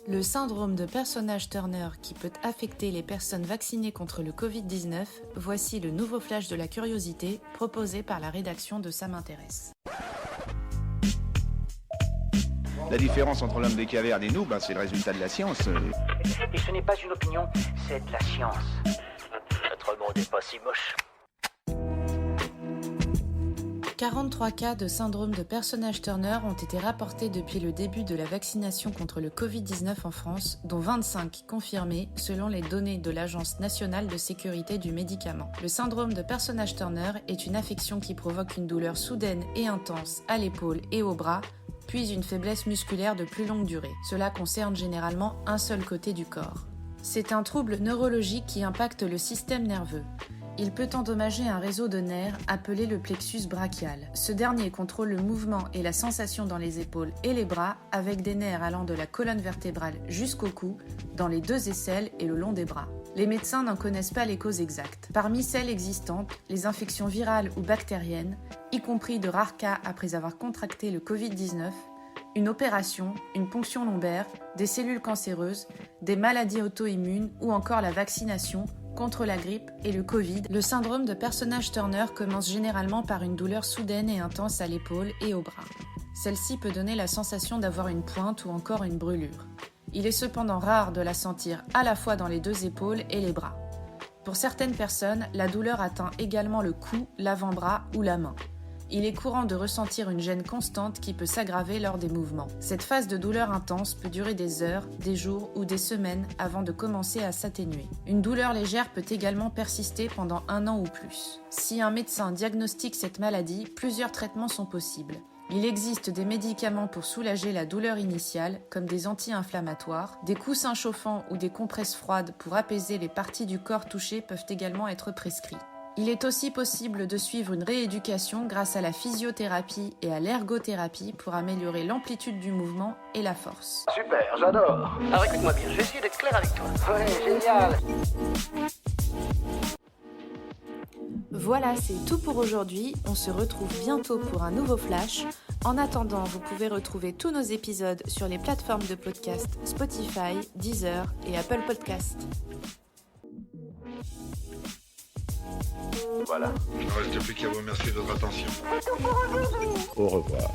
Le syndrome de Personnage-Turner qui peut affecter les personnes vaccinées contre le Covid-19, voici le nouveau flash de la curiosité proposé par la rédaction de Ça m'intéresse. La différence entre l'homme des cavernes et nous, c'est le résultat de la science. Et ce n'est pas une opinion, c'est de la science. Notre monde n'est pas si moche. 43 cas de syndrome de Personnage-Turner ont été rapportés depuis le début de la vaccination contre le Covid-19 en France, dont 25 confirmés selon les données de l'Agence nationale de sécurité du médicament. Le syndrome de Personnage-Turner est une affection qui provoque une douleur soudaine et intense à l'épaule et au bras, puis une faiblesse musculaire de plus longue durée. Cela concerne généralement un seul côté du corps. C'est un trouble neurologique qui impacte le système nerveux. Il peut endommager un réseau de nerfs appelé le plexus brachial. Ce dernier contrôle le mouvement et la sensation dans les épaules et les bras avec des nerfs allant de la colonne vertébrale jusqu'au cou, dans les deux aisselles et le long des bras. Les médecins n'en connaissent pas les causes exactes. Parmi celles existantes, les infections virales ou bactériennes, y compris de rares cas après avoir contracté le Covid-19, une opération, une ponction lombaire, des cellules cancéreuses, des maladies auto-immunes ou encore la vaccination contre la grippe et le Covid. Le syndrome de Personnage-Turner commence généralement par une douleur soudaine et intense à l'épaule et au bras. Celle-ci peut donner la sensation d'avoir une pointe ou encore une brûlure. Il est cependant rare de la sentir à la fois dans les deux épaules et les bras. Pour certaines personnes, la douleur atteint également le cou, l'avant-bras ou la main. Il est courant de ressentir une gêne constante qui peut s'aggraver lors des mouvements. Cette phase de douleur intense peut durer des heures, des jours ou des semaines avant de commencer à s'atténuer. Une douleur légère peut également persister pendant 1 an ou plus. Si un médecin diagnostique cette maladie, plusieurs traitements sont possibles. Il existe des médicaments pour soulager la douleur initiale, comme des anti-inflammatoires. Des coussins chauffants ou des compresses froides pour apaiser les parties du corps touchées peuvent également être prescrits. Il est aussi possible de suivre une rééducation grâce à la physiothérapie et à l'ergothérapie pour améliorer l'amplitude du mouvement et la force. Super, j'adore. Alors écoute-moi bien, je vais essayer d'être clair avec toi. Ouais, génial. Voilà, c'est tout pour aujourd'hui. On se retrouve bientôt pour un nouveau flash. En attendant, vous pouvez retrouver tous nos épisodes sur les plateformes de podcast Spotify, Deezer et Apple Podcast. Voilà. Il ne reste plus qu'à vous remercier de votre attention. Au revoir.